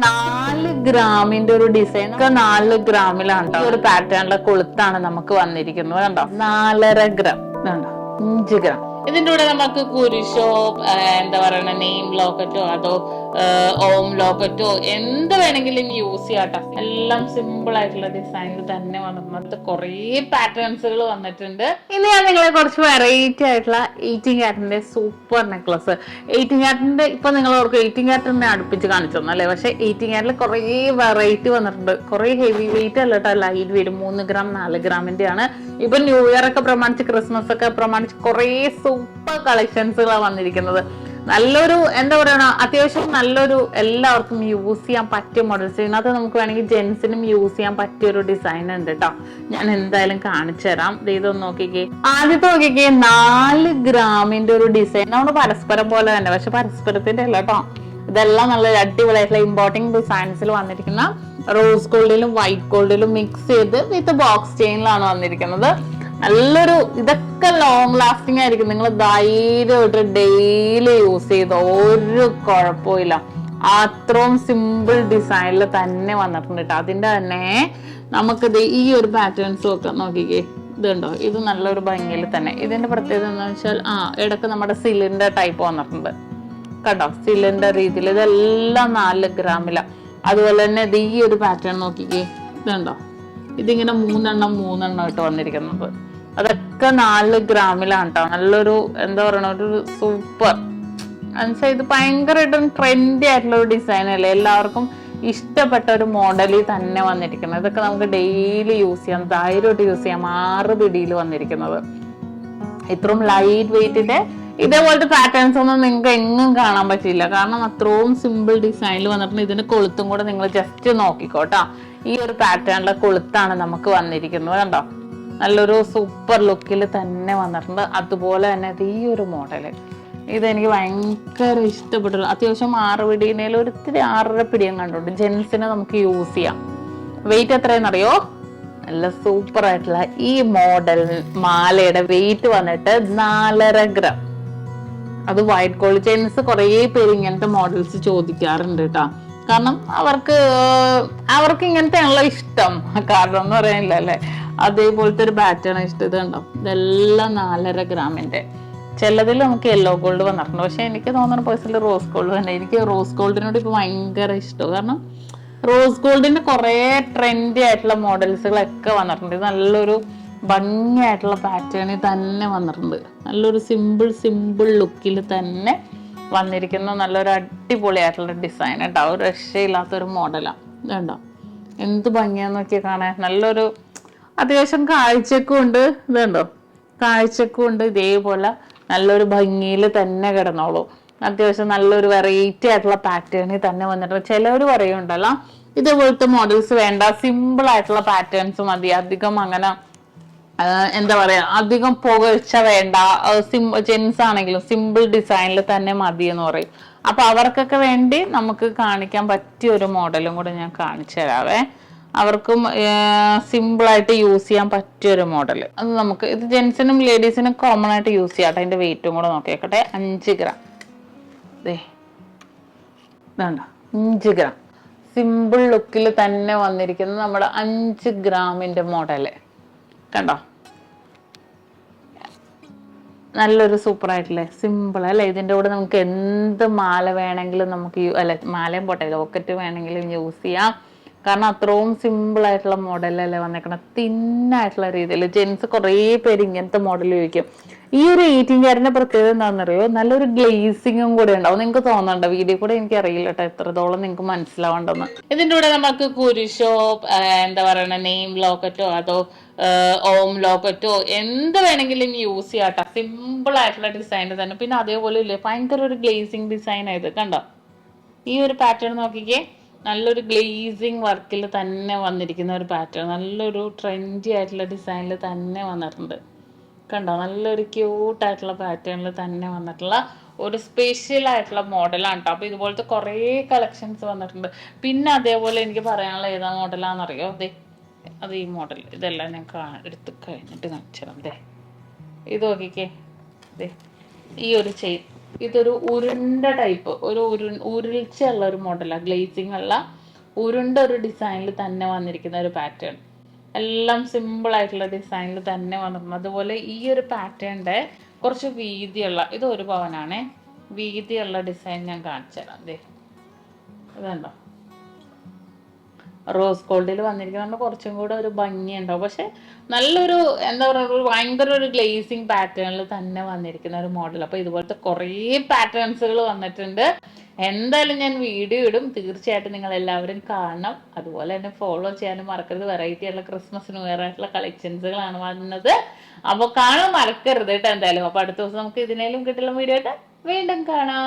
4 ഗ്രാമിന്റെ ഒരു ഡിസൈൻ 4 ഗ്രാമിലാണ് ഈ ഒരു പാറ്റേണിലെ കൊളുത്താണ് നമുക്ക് വന്നിരിക്കുന്നത്. കണ്ടോ, 4.5 ഗ്രാം, കണ്ടോ 5 ഗ്രാം. ഇതിന്റെ കൂടെ നമുക്ക് കുരിശോ എന്താ പറയണ നെയിം ലോക്കറ്റോ അതോ ഓം ലോക്കറ്റോ എന്ത് വേണമെങ്കിലും യൂസ് ചെയ്യാട്ടോ. എല്ലാം സിമ്പിൾ ആയിട്ടുള്ള ഡിസൈനിൽ തന്നെ വന്നിട്ടുണ്ട്. കുറെ പാറ്റേൺസുകൾ വന്നിട്ടുണ്ട്. ഇനി ഞാൻ നിങ്ങളെ കുറച്ച് വെറൈറ്റി ആയിട്ടുള്ള 18 ക്യാരറ്റിന്റെ സൂപ്പർ നെക്ലസ്. 18 ക്യാരറ്റിന്റെ ഇപ്പൊ നിങ്ങൾ ഓർക്കും 18 ക്യാരറ്റിനെ അടുപ്പിച്ച് കാണിച്ചു തന്നു അല്ലേ? പക്ഷെ 18 ക്യാരറ്റിൽ കുറെ വെറൈറ്റി വന്നിട്ടുണ്ട്. കുറെ ഹെവി വെയിറ്റ് അല്ല കേട്ടോ, ലൈറ്റ് വെയിറ്റ് 3 ഗ്രാം 4 ഗ്രാമിന്റെ ആണ്. ഇപ്പൊ ന്യൂ ഇയർ ഒക്കെ പ്രമാണിച്ച് ക്രിസ്മസ് ഒക്കെ പ്രമാണിച്ച് കുറെ സൂപ്പർ കളക്ഷൻസുകളാണ് വന്നിരിക്കുന്നത്. നല്ലൊരു എന്താ പറയണ, അത്യാവശ്യം നല്ലൊരു എല്ലാവർക്കും യൂസ് ചെയ്യാൻ പറ്റിയ മോഡൽസ്. ഇതിനകത്ത് നമുക്ക് വേണമെങ്കിൽ ജെന്റ്സിനും യൂസ് ചെയ്യാൻ പറ്റിയ ഒരു ഡിസൈൻ ഉണ്ട് കേട്ടോ. ഞാൻ എന്തായാലും കാണിച്ചു തരാം. ഇതൊന്ന് നോക്കിക്കേ. ആദ്യത്തെ നോക്കിക്കേ, 4 ഗ്രാമിന്റെ ഒരു ഡിസൈൻ. നമ്മുടെ പരസ്പരം പോലെ തന്നെ, പക്ഷെ പരസ്പരത്തിന്റെ അല്ല കേട്ടോ. ഇതെല്ലാം നല്ല അടിപൊളിയായിട്ടുള്ള ഇമ്പോർട്ടിംഗ് ഡിസൈൻസിൽ വന്നിരിക്കുന്ന റോസ് ഗോൾഡിലും വൈറ്റ് ഗോൾഡിലും മിക്സ് ചെയ്ത് വിത്ത് ബോക്സ് ചെയിനിലാണ് വന്നിരിക്കുന്നത്. നല്ലൊരു, ഇതൊക്കെ ലോങ് ലാസ്റ്റിംഗ് ആയിരിക്കും. നിങ്ങൾ ധൈര്യമായിട്ട് ഡെയിലി യൂസ് ചെയ്ത് ഒരു കുഴപ്പമില്ല. അത്രയും സിമ്പിൾ ഡിസൈനിൽ തന്നെ വന്നിട്ടുണ്ട് കേട്ടോ. അതിന്റെ തന്നെ നമുക്കിത് ഈ ഒരു പാറ്റേൺസും ഒക്കെ നോക്കിക്കേ. ഇതുണ്ടോ, ഇത് നല്ലൊരു ഭംഗിയിൽ തന്നെ. ഇതിന്റെ പ്രത്യേകത എന്താണെന്ന് വെച്ചാൽ ഇടക്ക് നമ്മുടെ സിലിണ്ടർ ടൈപ്പ് വന്നിട്ടുണ്ട് കേട്ടോ. സിലിണ്ടർ രീതിയിൽ ഇതെല്ലാം 4 ഗ്രാമില. അതുപോലെ തന്നെ ഇത് ഈ ഒരു പാറ്റേൺ നോക്കിക്കേ. ഇതുണ്ടോ, ഇതിങ്ങനെ 3 ഇട്ട് വന്നിരിക്കുന്നത്. അതൊക്കെ 4 ഗ്രാമിലാണ് കേട്ടോ. നല്ലൊരു എന്താ പറയണ, ഒരു സൂപ്പർ എന്നുവെച്ചാൽ ഇത് ഭയങ്കരമായിട്ടും ട്രെൻഡി ആയിട്ടുള്ള ഒരു ഡിസൈൻ അല്ലേ, എല്ലാവർക്കും ഇഷ്ടപ്പെട്ട ഒരു മോഡലിൽ തന്നെ വന്നിരിക്കുന്നത്. ഇതൊക്കെ നമുക്ക് ഡെയിലി യൂസ് ചെയ്യാം, ധൈര്യമായിട്ട് യൂസ് ചെയ്യാം. 6 പിടിയിൽ വന്നിരിക്കുന്നത്. ഇത്രയും ലൈറ്റ് വെയിറ്റിന്റെ ഇതേപോലത്തെ പാറ്റേൺസ് ഒന്നും നിങ്ങൾക്ക് എങ്ങും കാണാൻ പറ്റില്ല. കാരണം അത്രയും സിമ്പിൾ ഡിസൈനിൽ വന്നിട്ടുണ്ട്. ഇതിന്റെ കൊളുത്തും കൂടെ നിങ്ങൾ ജസ്റ്റ് നോക്കിക്കോട്ടോ. ഈ ഒരു പാറ്റേണിലെ കൊളുത്താണ് നമുക്ക് വന്നിരിക്കുന്നത്. കണ്ടോ, നല്ലൊരു സൂപ്പർ ലുക്കിൽ തന്നെ വന്നിട്ടുണ്ട്. അതുപോലെ തന്നെ ഈ ഒരു മോഡല് ഇതെനിക്ക് ഭയങ്കര ഇഷ്ടപ്പെട്ടു. അത്യാവശ്യം 6 പിടിയിൽ ഒരിത്തിരി 6.5 പിടിയും കണ്ടുണ്ട്. ജെൻസിനെ നമുക്ക് യൂസ് ചെയ്യാം. വെയിറ്റ് എത്രയെന്നറിയോ? നല്ല സൂപ്പർ ആയിട്ടുള്ള ഈ മോഡൽ മാലയുടെ വെയിറ്റ് വന്നിട്ട് 4.5 ഗ്രാം. അത് വൈറ്റ് ഗോൾഡ്. ജെൻസ് കുറെ പേര് ഇങ്ങനത്തെ മോഡൽസ് ചോദിക്കാറുണ്ട് കേട്ടോ. കാരണം അവർക്ക് ഇങ്ങനത്തെയാണല്ലോ ഇഷ്ടം. കാരണം എന്ന് പറയാനില്ല അല്ലെ, അതേപോലത്തെ ഒരു പാറ്റേൺ ഇഷ്ടം. ഇത് കണ്ടോ, ഇതെല്ലാം 4.5 ഗ്രാമിന്റെ. ചിലതിൽ നമുക്ക് യെല്ലോ ഗോൾഡ് വന്നിട്ടുണ്ട്. പക്ഷെ എനിക്ക് തോന്നുന്ന പേഴ്സണലി റോസ് ഗോൾഡ് തന്നെ. എനിക്ക് റോസ് ഗോൾഡിനോട് ഇപ്പൊ ഭയങ്കര ഇഷ്ടം. കാരണം റോസ് ഗോൾഡിന്റെ കുറെ ട്രെൻഡി ആയിട്ടുള്ള മോഡൽസുകളൊക്കെ വന്നിട്ടുണ്ട്. ഇത് നല്ലൊരു ഭംഗിയായിട്ടുള്ള പാറ്റേണിൽ തന്നെ വന്നിട്ടുണ്ട്. നല്ലൊരു സിമ്പിൾ ലുക്കിൽ തന്നെ വന്നിരിക്കുന്ന നല്ലൊരു അടിപൊളിയായിട്ടുള്ള ഡിസൈൻ കേട്ടോ. ഒരു രക്ഷയില്ലാത്തൊരു മോഡലാണ്. ഇതുണ്ടോ, എന്ത് ഭംഗിയാന്ന് നോക്കിയാൽ കാണാൻ. നല്ലൊരു അത്യാവശ്യം കാഴ്ചക്കും ഉണ്ട്. ഇതുണ്ടോ, കാഴ്ചക്കും ഉണ്ട്. ഇതേപോലെ നല്ലൊരു ഭംഗിയിൽ തന്നെ കിടന്നോളൂ. അത്യാവശ്യം നല്ലൊരു വെറൈറ്റി ആയിട്ടുള്ള പാറ്റേണിൽ തന്നെ വന്നിട്ടുണ്ട്. ചിലവർ പറയുന്നുണ്ടല്ലോ ഇതേപോലത്തെ മോഡൽസ് വേണ്ട, സിമ്പിൾ ആയിട്ടുള്ള പാറ്റേൺസ് മതി, അധികം അങ്ങനെ എന്താ പറയാ അധികം പുകഴ്ച വേണ്ട, ജെൻസ് ആണെങ്കിലും സിമ്പിൾ ഡിസൈനിൽ തന്നെ മതി എന്ന് പറയും. അപ്പൊ അവർക്കൊക്കെ വേണ്ടി നമുക്ക് കാണിക്കാൻ പറ്റിയ ഒരു മോഡലും കൂടെ ഞാൻ കാണിച്ചു തരാവേ. അവർക്കും സിമ്പിൾ ആയിട്ട് യൂസ് ചെയ്യാൻ പറ്റിയ ഒരു മോഡൽ. അത് നമുക്ക് ഇത് ജെൻസിനും ലേഡീസിനും കോമൺ ആയിട്ട് യൂസ് ചെയ്യാട്ടെ. അതിന്റെ വെയിറ്റും കൂടെ നോക്കിയേക്കട്ടെ. 5 ഗ്രാം. ഇതുണ്ടോ, 5 ഗ്രാം. സിമ്പിൾ ലുക്കിൽ തന്നെ വന്നിരിക്കുന്നത് നമ്മുടെ 5 ഗ്രാമിന്റെ മോഡല്. കണ്ടോ, നല്ലൊരു സൂപ്പർ ആയിട്ടില്ലേ, സിമ്പിൾ അല്ലെ. ഇതിന്റെ കൂടെ നമുക്ക് എന്ത് മാല വേണമെങ്കിലും നമുക്ക് മാലയും പോട്ടെ ലോക്കറ്റ് വേണമെങ്കിലും യൂസ് ചെയ്യാം. കാരണം അത്രയും സിമ്പിൾ ആയിട്ടുള്ള മോഡലല്ലേ വന്നേക്കണം. തിന്നായിട്ടുള്ള രീതിയിൽ ജെൻസ് കുറേ പേര് ഇങ്ങനത്തെ മോഡൽ ചോദിക്കും. ഈ ഒരു 18 ക്യാരറ്റിന്റെ പ്രത്യേകത എന്താണെന്നറിയോ? നല്ലൊരു ഗ്ലേസിങ്ങും കൂടെ ഉണ്ടാവും. നിങ്ങൾക്ക് തോന്നുന്നുണ്ടോ? വീഡിയോ കൂടെ എനിക്ക് അറിയില്ല കേട്ടോ എത്രത്തോളം നിങ്ങൾക്ക് മനസ്സിലാവണ്ടെന്ന്. ഇതിന്റെ കൂടെ നമുക്ക് കുരിശോ എന്താ പറയണ നെയിം ലോക്കറ്റോ അതോ ഓം ലോക്കറ്റോ എന്ത് വേണമെങ്കിലും യൂസ് ചെയ്യാട്ടോ. സിമ്പിൾ ആയിട്ടുള്ള ഡിസൈൻ തന്നെ. പിന്നെ അതേപോലെ ഇല്ലേ, ഭയങ്കര ഒരു ഗ്ലേസിങ് ഡിസൈൻ ആയത് കണ്ടോ. ഈ ഒരു പാറ്റേൺ നോക്കിക്കേ, നല്ലൊരു ഗ്ലേസിങ് വർക്കിൽ തന്നെ വന്നിരിക്കുന്ന ഒരു പാറ്റേൺ. നല്ലൊരു ട്രെൻഡി ആയിട്ടുള്ള ഡിസൈനിൽ തന്നെ വന്നിട്ടുണ്ട് കണ്ടോ. നല്ലൊരു ക്യൂട്ടായിട്ടുള്ള പാറ്റേണിൽ തന്നെ വന്നിട്ടുള്ള ഒരു സ്പെഷ്യൽ ആയിട്ടുള്ള മോഡലാണ് കേട്ടോ. അപ്പൊ ഇതുപോലത്തെ കുറേ കളക്ഷൻസ് വന്നിട്ടുണ്ട്. പിന്നെ അതേപോലെ എനിക്ക് പറയാനുള്ള ഏതാ മോഡലാണെന്നറിയോ? അത് ഈ മോഡൽ. ഇതെല്ലാം ഞാൻ എടുത്ത് കഴിഞ്ഞിട്ട് കാണിച്ചു തരാം. ഇത് നോക്കിക്കേ, ഈ ഒരു ചെയിൻ ഇതൊരു ഉരുണ്ട ടൈപ്പ്, ഒരു ഉരുൾച്ചുള്ള ഒരു മോഡലാണ്, ഗ്ലേസിങ് ഉള്ള ഉരുണ്ട ഒരു ഡിസൈനിൽ തന്നെ വന്നിരിക്കുന്ന ഒരു പാറ്റേൺ. എല്ലാം സിമ്പിൾ ആയിട്ടുള്ള ഡിസൈനിൽ തന്നെ വന്നിരുന്നു. അതുപോലെ ഈ ഒരു പാറ്റേണിന്റെ കുറച്ച് വീതിയുള്ള, ഇത് 1 പവനാണേ, വീതിയുള്ള ഡിസൈൻ ഞാൻ കാണിച്ചു തരാം. അതെ, ഇതുണ്ടോ, റോസ് ഗോൾഡിൽ വന്നിരിക്കുന്നത് കുറച്ചും കൂടെ ഒരു ഭംഗിയുണ്ടാവും. പക്ഷെ നല്ലൊരു എന്താ പറയുക, ഭയങ്കര ഒരു ഗ്ലേസിങ് പാറ്റേണിൽ തന്നെ വന്നിരിക്കുന്ന ഒരു മോഡൽ. അപ്പൊ ഇതുപോലത്തെ കുറേ പാറ്റേൺസുകൾ വന്നിട്ടുണ്ട്. എന്തായാലും ഞാൻ വീഡിയോ ഇടും, തീർച്ചയായിട്ടും നിങ്ങൾ എല്ലാവരും കാണണം. അതുപോലെ തന്നെ ഫോളോ ചെയ്യാനും മറക്കരുത്. വെറൈറ്റി ആയിട്ടുള്ള ക്രിസ്മസ് ന്യൂ ഇയർ ആയിട്ടുള്ള കളക്ഷൻസുകളാണ് വന്നത്. അപ്പൊ കാണാൻ മറക്കരുത് കേട്ടോ എന്തായാലും. അപ്പൊ അടുത്ത ദിവസം നമുക്ക് ഇതിനേലും കിട്ടുന്ന വീഡിയോ ആയിട്ട് വീണ്ടും കാണാം.